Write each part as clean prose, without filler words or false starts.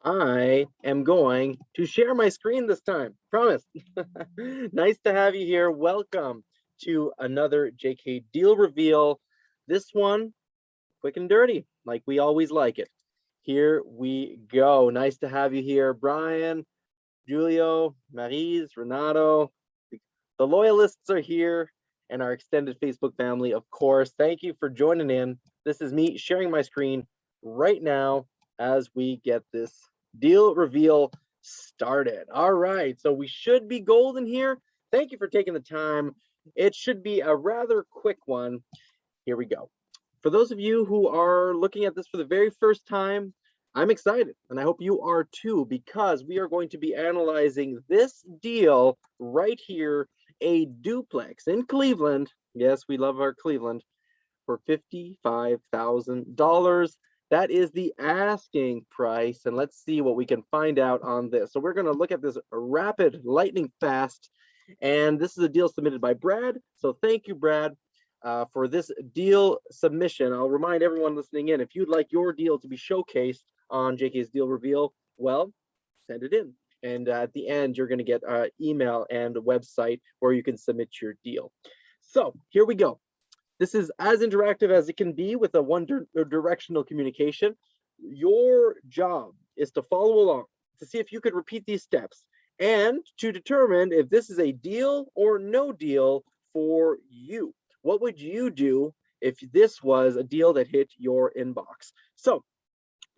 I am going to share my screen this time. Promise. Nice to have you here. Welcome to another JK deal reveal. This one, quick and dirty, like we always like it. Here we go. Nice to have you here, Brian, Julio, Marise, Renato. The loyalists are here and our extended Facebook family, of course. Thank you for joining in. This is me sharing my screen right now as we get this deal reveal started. All right, so we should be golden here. Thank you for taking the time. It should be a rather quick one. Here we go. For those of you who are looking at this for the very first time, I'm excited, and I hope you are too, because we are going to be analyzing this deal right here, a duplex in Cleveland. Yes, we love our Cleveland, for $55,000. That is the asking price, and let's see what we can find out on this. So we're going to look at this rapid, lightning fast, and this is a deal submitted by Brad. So thank you, Brad, for this deal submission. I'll remind everyone listening in, if you'd like your deal to be showcased on JK's deal reveal, well, send it in. And at the end, you're going to get an email and a website where you can submit your deal. So here we go. This is as interactive as it can be with a one-directional communication. Your job is to follow along to see if you could repeat these steps and to determine if this is a deal or no deal for you. What would you do if this was a deal that hit your inbox? So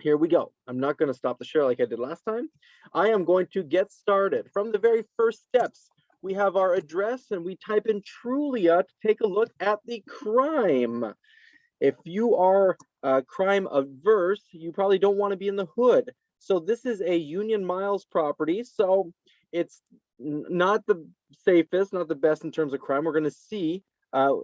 here we go. I'm not going to stop the share like I did last time. I am going to get started from the very first steps. We have our address and we type in Trulia to take a look at the crime. If you are crime averse, you probably don't want to be in the hood. So this is a Union Miles property. So it's not the safest, not the best in terms of crime. We're going to see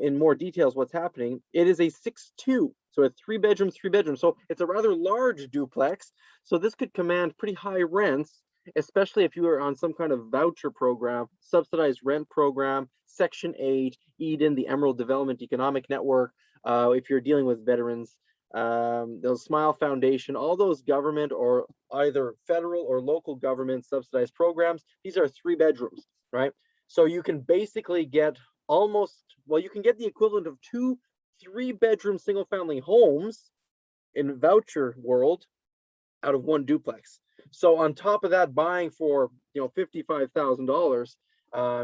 in more details what's happening. It is a 6-2, so a three bedroom. So it's a rather large duplex. So this could command pretty high rents, especially if you are on some kind of voucher program, subsidized rent program, Section 8, Eden, the Emerald Development Economic Network, if you're dealing with veterans, the Smile Foundation, all those government or either federal or local government subsidized programs, these are 3 bedrooms, right? So you can basically get almost, well, you can get the equivalent of 2 3-bedroom single family homes in voucher world out of 1 duplex. So on top of that, buying for $55,000,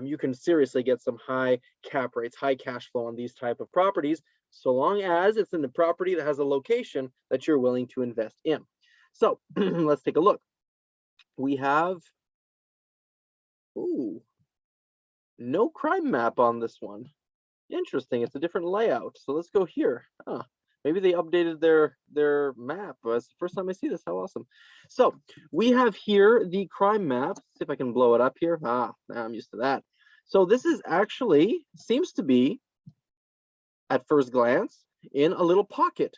you can seriously get some high cap rates, high cash flow on these type of properties, so long as it's in the property that has a location that you're willing to invest in. So let's take a look. We have, ooh, no crime map on this one. Interesting. It's a different layout. So let's go here. Huh. Maybe they updated their map. It's the first time I see this. How awesome. So we have here the crime map. See if I can blow it up here. Now I'm used to that. So this is actually, seems to be, at first glance, in a little pocket,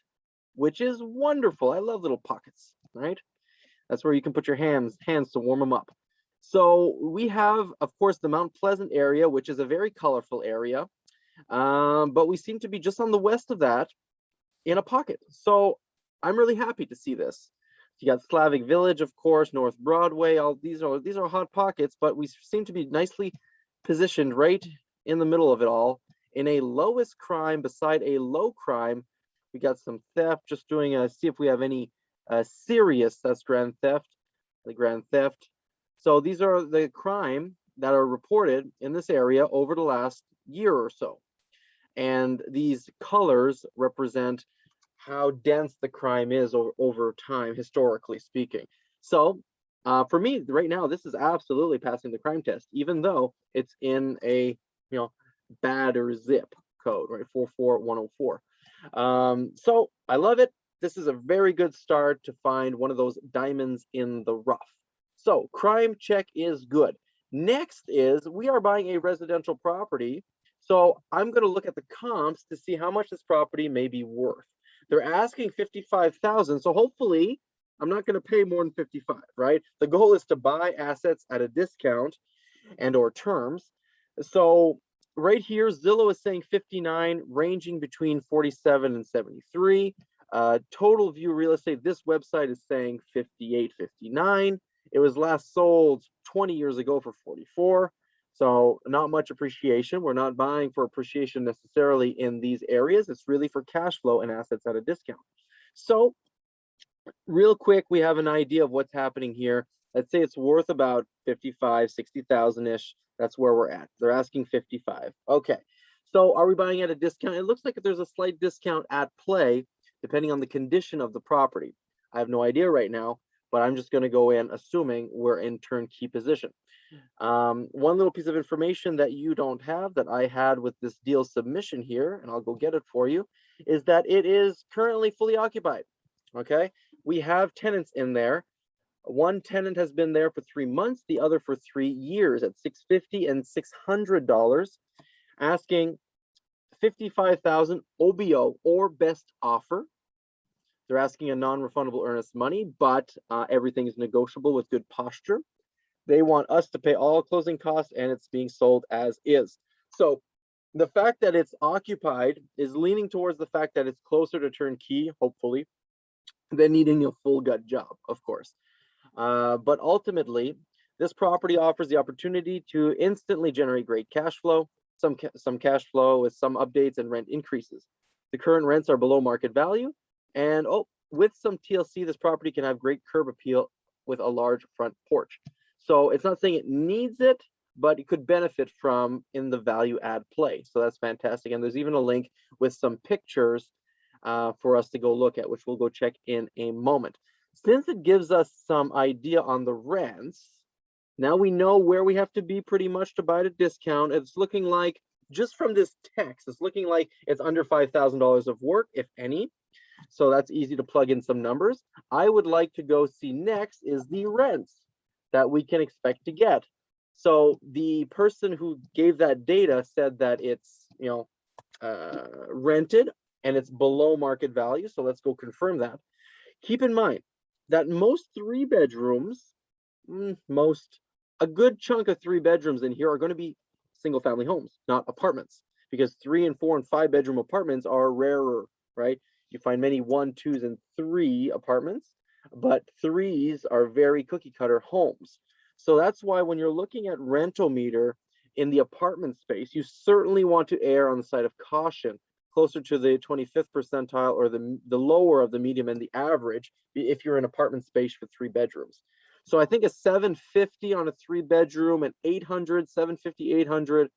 which is wonderful. I love little pockets, right? That's where you can put your hands to warm them up. So we have, of course, the Mount Pleasant area, which is a very colorful area. But we seem to be just on the west of that in a pocket. So I'm really happy to see this. You got Slavic Village, of course, North Broadway. All these are hot pockets, but we seem to be nicely positioned right in the middle of it all in a lowest crime beside a low crime. We got some theft, just doing see if we have any serious, that's grand theft, the grand theft. So these are the crime that are reported in this area over the last year or so. And these colors represent how dense the crime is over time, historically speaking. So for me, right now, this is absolutely passing the crime test, even though it's in a bad or zip code, right? 44104. So I love it. This is a very good start to find one of those diamonds in the rough. So crime check is good. Next is we are buying a residential property. So I'm going to look at the comps to see how much this property may be worth. They're asking 55,000. So hopefully I'm not going to pay more than 55, right? The goal is to buy assets at a discount and or terms. So right here, Zillow is saying 59, ranging between 47 and 73. Total View Real Estate, this website is saying 58.59. It was last sold 20 years ago for 44. So not much appreciation. We're not buying for appreciation necessarily in these areas. It's really for cash flow and assets at a discount. So real quick, we have an idea of what's happening here. Let's say it's worth about 55, 60,000-ish. That's where we're at. They're asking 55. Okay. So are we buying at a discount? It looks like there's a slight discount at play, depending on the condition of the property. I have no idea right now, but I'm just going to go in assuming we're in turnkey position. One little piece of information that you don't have that I had with this deal submission here, and I'll go get it for you, is that it is currently fully occupied. Okay, we have tenants in there. One tenant has been there for 3 months, the other for 3 years at $650 and $600, asking 55,000 OBO or best offer. They're asking a non-refundable earnest money, but everything is negotiable with good posture. They want us to pay all closing costs, and it's being sold as is. So the fact that it's occupied is leaning towards the fact that it's closer to turnkey, hopefully, than needing a full gut job, of course. But ultimately, this property offers the opportunity to instantly generate great cash flow, some cash flow with some updates and rent increases. The current rents are below market value, and with some TLC, this property can have great curb appeal with a large front porch. So it's not saying it needs it, but it could benefit from in the value add play. So that's fantastic. And there's even a link with some pictures for us to go look at, which we'll go check in a moment. Since it gives us some idea on the rents, now we know where we have to be pretty much to buy at a discount. It's looking like, just from this text, it's looking like it's under $5,000 of work, if any. So that's easy to plug in some numbers. I would like to go see next is the rents that we can expect to get. So the person who gave that data said that it's, rented and it's below market value. So let's go confirm that. Keep in mind that most 3 bedrooms, a good chunk of 3 bedrooms in here are going to be single family homes, not apartments, because 3 and 4 and 5 bedroom apartments are rarer, right? You find many 1, 2s, and 3 apartments, but 3s are very cookie cutter homes. So that's why when you're looking at rental meter in the apartment space, you certainly want to err on the side of caution, closer to the 25th percentile or the lower of the medium and the average if you're in apartment space for 3 bedrooms. So I think a 750 on a 3 bedroom and 800, 750, 800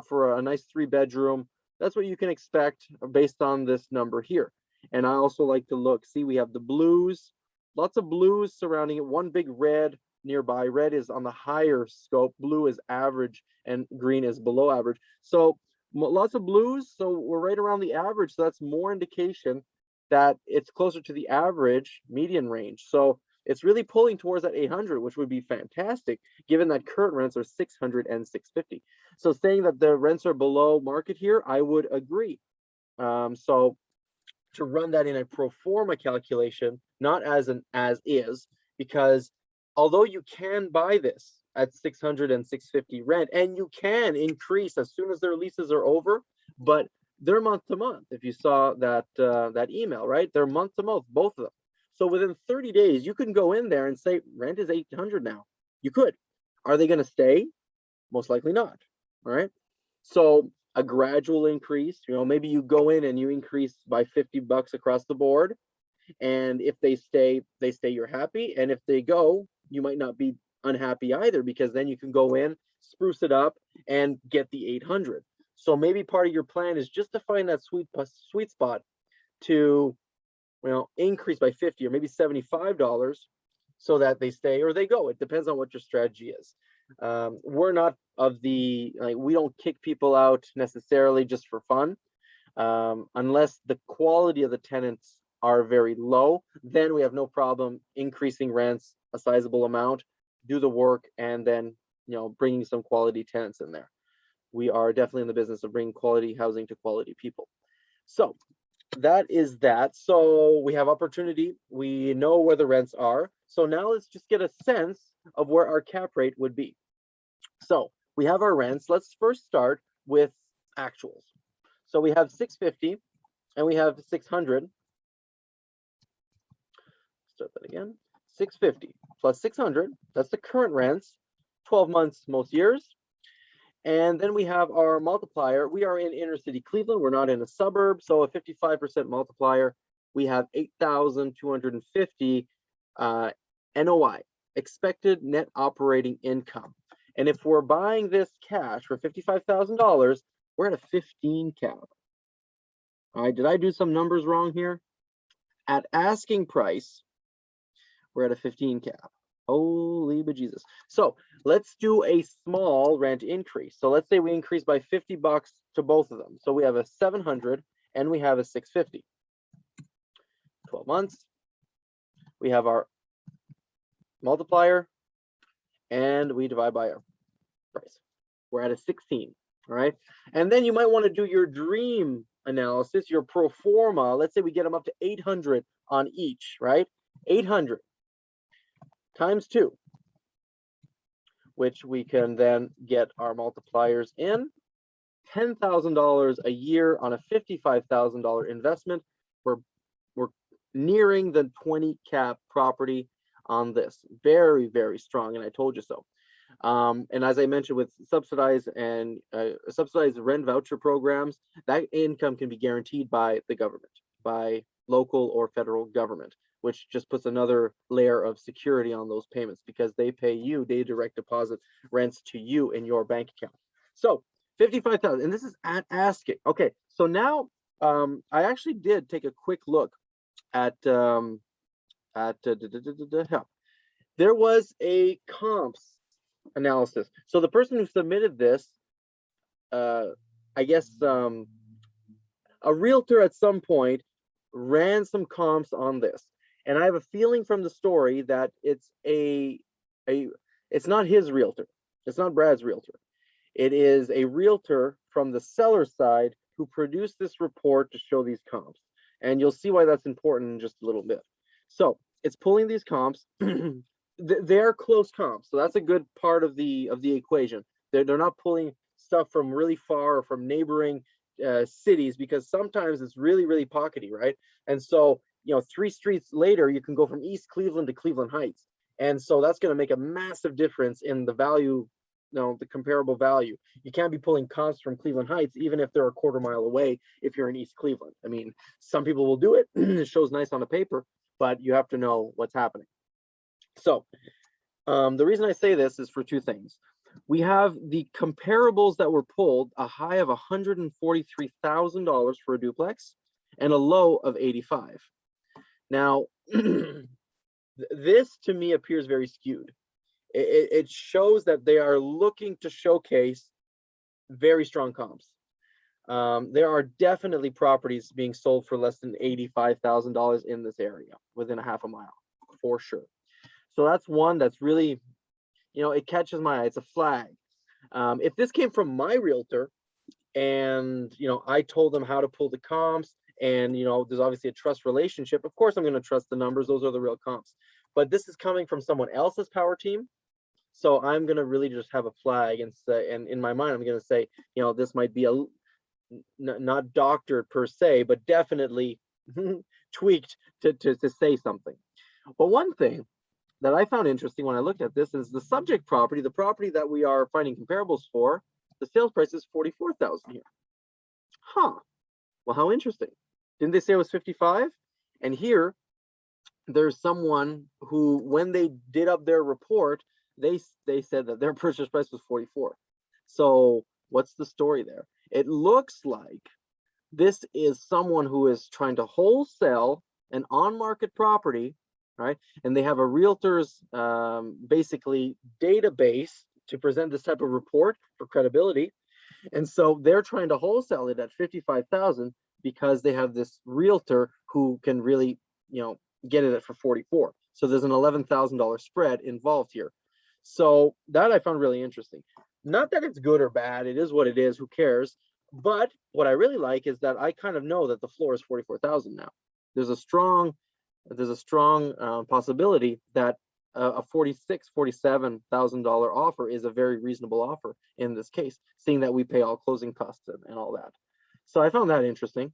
for a nice 3 bedroom. That's what you can expect based on this number here. And I also like to look, see, we have the blues, lots of blues surrounding it, one big red nearby. Red is on the higher scope, blue is average, and green is below average. So lots of blues, so we're right around the average. So that's more indication that it's closer to the average median range. So it's really pulling towards that 800, which would be fantastic, given that current rents are 600 and 650. So saying that the rents are below market here, I would agree. So to run that in a pro forma calculation, not as an as is, because although you can buy this at 600 and 650 rent, and you can increase as soon as their leases are over, but they're month to month. If you saw that that email, right? They're month to month, both of them. So within 30 days, you can go in there and say rent is 800 now. You could. Are they going to stay? Most likely not. All right. So a gradual increase, maybe you go in and you increase by $50 across the board. And if they stay, you're happy. And if they go, you might not be unhappy either, because then you can go in, spruce it up, and get the 800. So maybe part of your plan is just to find that sweet spot to, increase by 50 or maybe $75 so that they stay or they go. It depends on what your strategy is. We're not of the, we don't kick people out necessarily just for fun, unless the quality of the tenants are very low. Then we have no problem increasing rents a sizable amount, do the work, and then bringing some quality tenants in there. We are definitely in the business of bringing quality housing to quality people. So that is that. So we have opportunity. We know where the rents are. So now let's just get a sense of where our cap rate would be. So we have our rents. Let's first start with actuals. So we have 650 and we have 600. start that again. 650 plus 600. That's the current rents, 12 months most years. And then we have our multiplier. We are in inner city Cleveland. We're not in a suburb. So a 55% multiplier, we have 8,250 NOI, expected net operating income. And if we're buying this cash for $55,000, we're at a 15 cap. All right, did I do some numbers wrong here? At asking price, we're at a 15 cap. Holy bejesus. So let's do a small rent increase. So let's say we increase by $50 to both of them. So we have a 700 and we have a 650. 12 months. We have our multiplier and we divide by our price. We're at a 16. All right. And then you might want to do your dream analysis, your pro forma. Let's say we get them up to 800 on each, right? 800 times 2, which we can then get our multipliers in. $10,000 a year on a $55,000 investment. We're nearing the 20 cap property on this. Very, very strong, and I told you so. And as I mentioned, with subsidized rent voucher programs, that income can be guaranteed by the government, by local or federal government, which just puts another layer of security on those payments because they pay you, they direct deposit rents to you in your bank account. So 55,000, and this is at asking. Okay, so now I actually did take a quick look at there was a comps analysis. So the person who submitted this, I guess a realtor at some point ran some comps on this. And I have a feeling from the story that it's it's not his realtor. It's not Brad's realtor. It is a realtor from the seller side who produced this report to show these comps. And you'll see why that's important in just a little bit. So it's pulling these comps. They're close comps. So that's a good part of the equation. They're not pulling stuff from really far or from neighboring cities, because sometimes it's really, really pockety, right? And so, 3 streets later, you can go from East Cleveland to Cleveland Heights. And so that's going to make a massive difference in the value, the comparable value. You can't be pulling comps from Cleveland Heights, even if they're a quarter mile away, if you're in East Cleveland. I mean, some people will do it. It shows nice on the paper, but you have to know what's happening. So the reason I say this is for 2 things. We have the comparables that were pulled, a high of $143,000 for a duplex and a low of 85. Now, this to me appears very skewed. It shows that they are looking to showcase very strong comps. There are definitely properties being sold for less than $85,000 in this area within a half a mile, for sure. So that's one that's really, it catches my eye. It's a flag. If this came from my realtor and, I told them how to pull the comps and, there's obviously a trust relationship, of course I'm going to trust the numbers. Those are the real comps. But this is coming from someone else's power team. So I'm going to really just have a flag and say, and in my mind, I'm going to say, this might be not doctored per se, but definitely tweaked to say something. But one thing that I found interesting when I looked at this is the subject property, the property that we are finding comparables for, the sales price is $44,000 here. Huh. Well, how interesting. Didn't they say it was 55? And here, there's someone who, when they did up their report, they said that their purchase price was 44. So what's the story there? It looks like this is someone who is trying to wholesale an on-market property, right? And they have a realtor's basically database to present this type of report for credibility. And so they're trying to wholesale it at 55,000 because they have this realtor who can really, get it at for 44. So there's an $11,000 spread involved here. So that I found really interesting. Not that it's good or bad, it is what it is, who cares? But what I really like is that I kind of know that the floor is 44,000 now. There's a strong possibility that a $47,000 offer is a very reasonable offer in this case, seeing that we pay all closing costs and all that. So I found that interesting.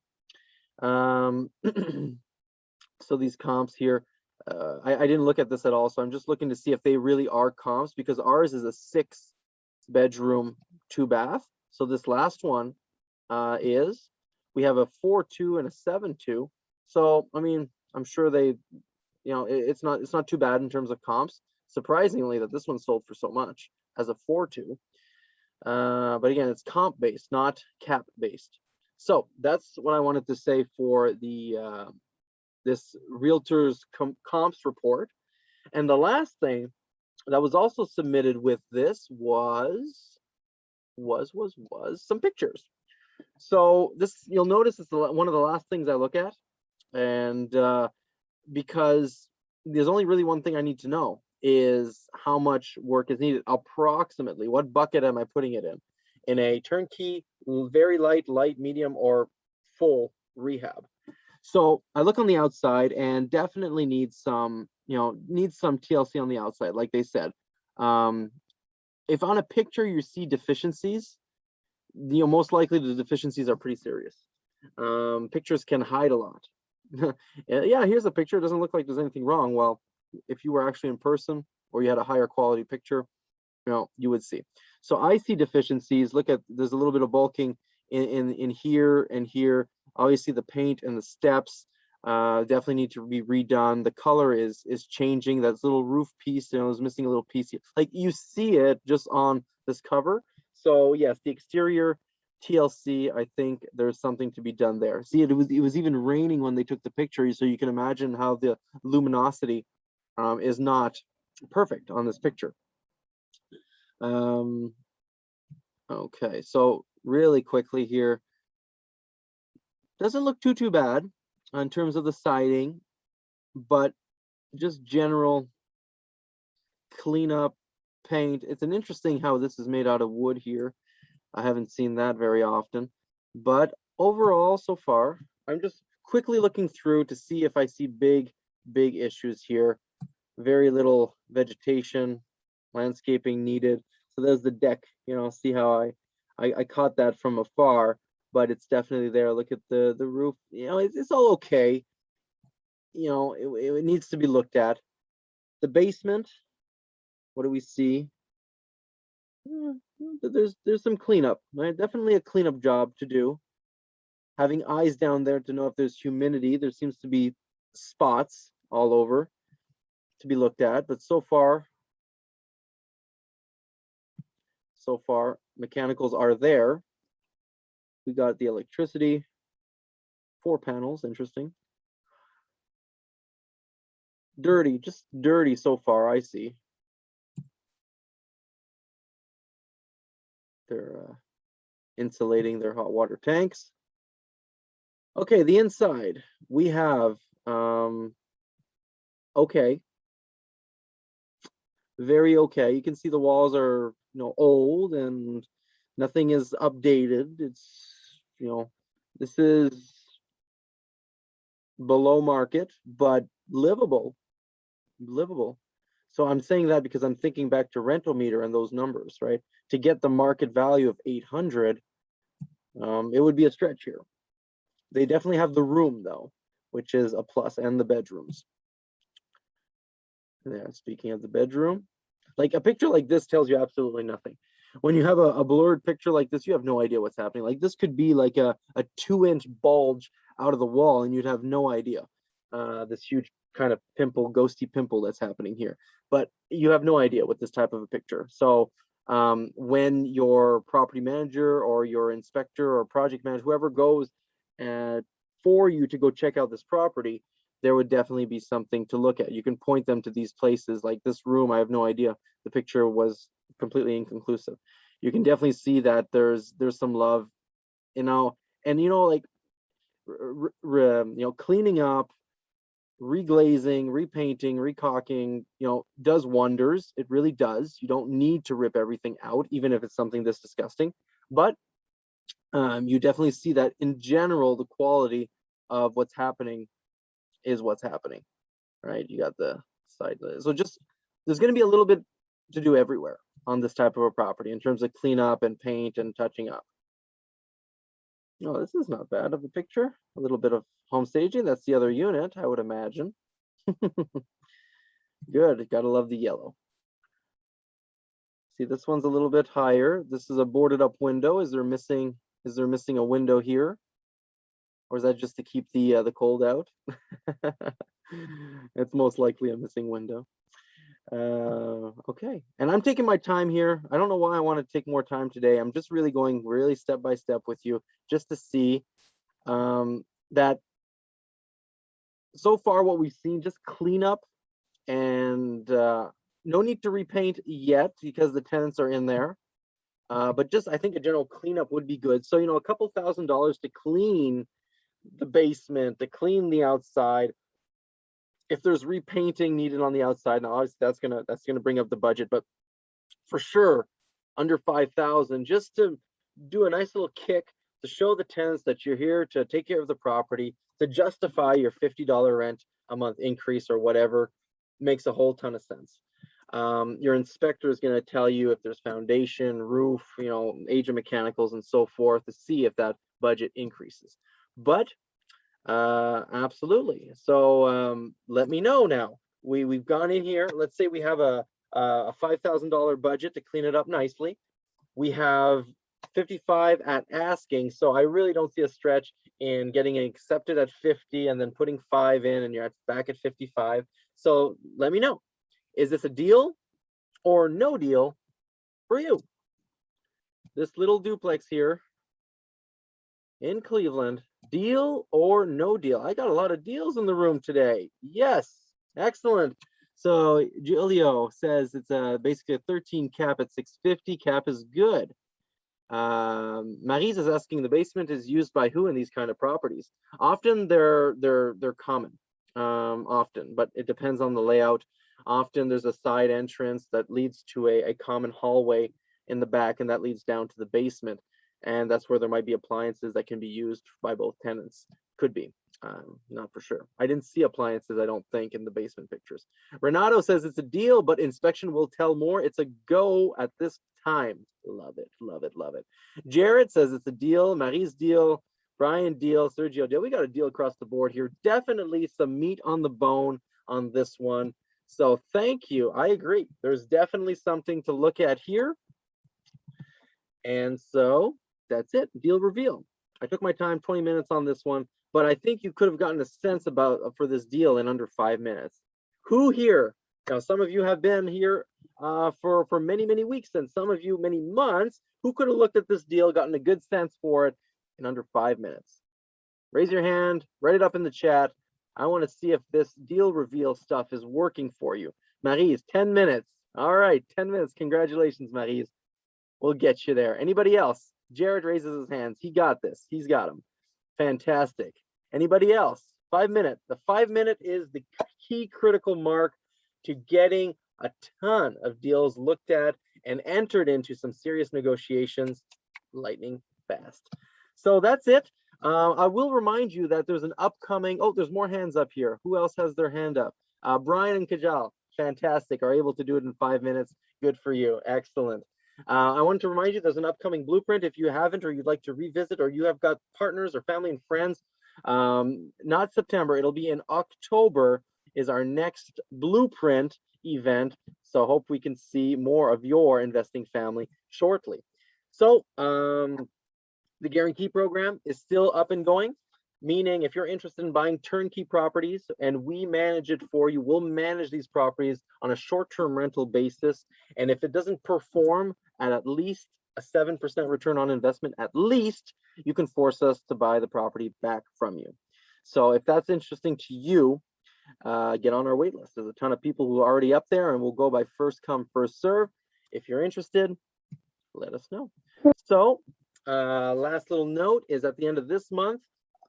So these comps here, I didn't look at this at all, so I'm just looking to see if they really are comps, because ours is a 6-bedroom, 2-bath. So this last one is, we have a 4.2 and a 7.2. So I mean, I'm sure they, it's not too bad in terms of comps. Surprisingly, that this one sold for so much as a 4.2. But again, it's comp based, not cap based. So that's what I wanted to say for the this realtors comps report. And the last thing that was also submitted with this was some pictures. So this, you'll notice, it's one of the last things I look at, and because there's only really one thing I need to know, is how much work is needed approximately. What bucket am I putting it in a turnkey, very light, medium, or full rehab? So I look on the outside and definitely needs some TLC on the outside, like they said. If on a picture you see deficiencies, most likely the deficiencies are pretty serious. Pictures can hide a lot. Yeah, here's a picture. It doesn't look like there's anything wrong. Well, if you were actually in person, or you had a higher quality picture, you would see. So I see deficiencies. Look at, there's a little bit of bulking in here and here. Obviously the paint and the steps definitely need to be redone. The color is changing. That little roof piece, is missing a little piece here. Like, you see it just on this cover. So yes, the exterior TLC, I think there's something to be done there. See, it was even raining when they took the picture, so you can imagine how the luminosity is not perfect on this picture. Okay, so really quickly here, doesn't look too bad in terms of the siding, but just general cleanup, paint. It's an interesting how this is made out of wood here. I haven't seen that very often, but overall, so far, I'm just quickly looking through to see if I see big issues here. Very little vegetation, landscaping needed. So there's the deck, see how I caught that from afar, but it's definitely there. Look at the roof, it's all okay. It needs to be looked at. The basement, what do we see? There's some cleanup, right? Definitely a cleanup job to do. Having eyes down there to know if there's humidity. There seems to be spots all over to be looked at, but so far mechanicals are there. We got the electricity, 4 panels, interesting. Dirty, just dirty so far, I see. They're insulating their hot water tanks. Okay, the inside, we have okay, very okay. You can see the walls are old and nothing is updated. It's this is below market, but livable. So I'm saying that because I'm thinking back to rental meter and those numbers, right? To get the market value of 800, it would be a stretch here. They definitely have the room though, which is a plus, and the bedrooms. Yeah, speaking of the bedroom, like a picture like this tells you absolutely nothing. When you have a blurred picture like this, you have no idea what's happening. Like, this could be like a 2-inch bulge out of the wall and you'd have no idea. This huge kind of pimple, ghosty pimple that's happening here, but you have no idea with this type of a picture. So when your property manager or your inspector or project manager, whoever goes for you to go check out this property, there would definitely be something to look at. You can point them to these places. Like this room, I have no idea. The picture was completely inconclusive. You can definitely see that there's some love, and like cleaning up, reglazing, repainting, recaulking, does wonders. It really does. You don't need to rip everything out, even if it's something this disgusting. But you definitely see that in general, the quality of what's happening is what's happening, right? You got the side. So just, there's going to be a little bit to do everywhere on this type of a property in terms of cleanup and paint and touching up. No, this is not bad of a picture. A little bit of home staging. That's the other unit, I would imagine. Good, gotta love the yellow. See, this one's a little bit higher. This is a boarded up window. Is there missing a window here? Or is that just to keep the cold out? It's most likely a missing window. Okay, and I'm taking my time here. I don't know why I want to take more time today. I'm just really going step by step with you just to see that so far what we've seen, just clean up and no need to repaint yet because the tenants are in there. But just I think a general cleanup would be good. So, a couple $1,000s to clean the basement, to clean the outside. If there's repainting needed on the outside, now obviously that's gonna bring up the budget, but for sure under 5,000, just to do a nice little kick to show the tenants that you're here to take care of the property, to justify your $50 rent a month increase or whatever, makes a whole ton of sense. Your inspector is going to tell you if there's foundation, roof, age of mechanicals and so forth to see if that budget increases. But absolutely. So let me know now. We've gone in here. Let's say we have a $5,000 budget to clean it up nicely. We have 55 at asking, so I really don't see a stretch in getting it accepted at 50 and then putting 5 in and you're back at 55. So let me know. Is this a deal or no deal for you? This little duplex here in Cleveland, deal or no deal? I got a lot of deals in the room today. Yes, excellent. So Julio says it's basically a 13 cap at 650. Cap is good. Marise is asking, the basement is used by who in these kind of properties? Often they're common, often, but it depends on the layout. Often there's a side entrance that leads to a common hallway in the back, and that leads down to the basement. And that's where there might be appliances that can be used by both tenants. Could be, not for sure. I didn't see appliances, I don't think, in the basement pictures. Renato says it's a deal, but inspection will tell more. It's a go at this time. Love it, love it, love it. Jared says it's a deal. Marie's deal. Brian deal. Sergio deal. We got a deal across the board here. Definitely some meat on the bone on this one. So thank you. I agree. There's definitely something to look at here. And so that's it. Deal reveal. I took my time, 20 minutes on this one, but I think you could have gotten a sense for this deal in under 5 minutes. Who here? Now, some of you have been here for many, many weeks, and some of you many months. Who could have looked at this deal, gotten a good sense for it in under 5 minutes? Raise your hand, write it up in the chat. I want to see if this deal reveal stuff is working for you. Maryse, 10 minutes. All right, 10 minutes. Congratulations, Maryse. We'll get you there. Anybody else? Jared raises his hands. He got this. He's got them. Fantastic. Anybody else? 5 minutes. The 5 minute is the key critical mark to getting a ton of deals looked at and entered into some serious negotiations lightning fast. So that's it. I will remind you that there's an upcoming, there's more hands up here. Who else has their hand up? Brian and Kajal, fantastic, are able to do it in 5 minutes. Good for you, excellent. I wanted to remind you there's an upcoming blueprint. If you haven't, or you'd like to revisit, or you have got partners or family and friends, not September, it'll be in October is our next blueprint event. So hope we can see more of your investing family shortly. So the guarantee program is still up and going, meaning if you're interested in buying turnkey properties and we manage it for you, we'll manage these properties on a short-term rental basis. And if it doesn't perform at least a 7% return on investment, at least, you can force us to buy the property back from you. So if that's interesting to you, get on our wait list. There's a ton of people who are already up there, and we'll go by first come, first serve. If you're interested, let us know. So last little note is at the end of this month,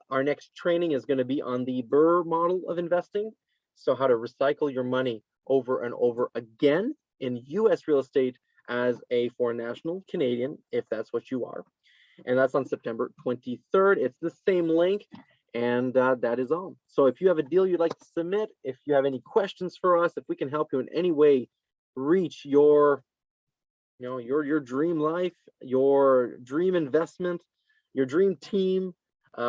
our next training is going to be on the Burr model of investing. So how to recycle your money over and over again in US real estate as a foreign national Canadian, if that's what you are. And that's on September 23rd. It's the same link. And that is all. So if you have a deal you'd like to submit, if you have any questions for us, if we can help you in any way reach your dream life, your dream investment, your dream team,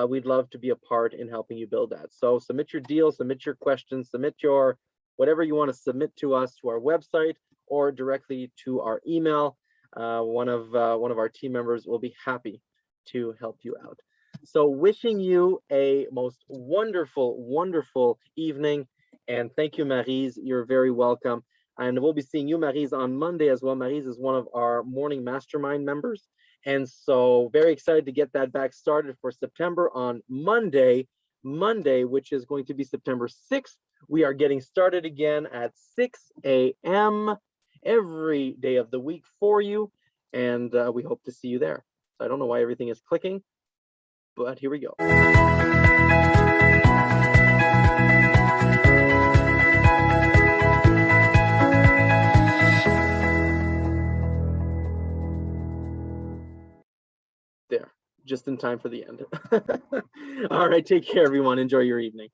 we'd love to be a part in helping you build that. So submit your deal, submit your questions, submit your whatever you want to submit to us to our website or directly to our email. One of our team members will be happy to help you out. So wishing you a most wonderful, wonderful evening. And thank you, Maryse. You're very welcome. And we'll be seeing you, Maryse, on Monday as well. Maryse is one of our morning mastermind members. And so very excited to get that back started for September on Monday, which is going to be September 6th. We are getting started again at 6 a.m. every day of the week for you. And we hope to see you there. So I don't know why everything is clicking, but here we go. There, just in time for the end. All right, take care, everyone. Enjoy your evening.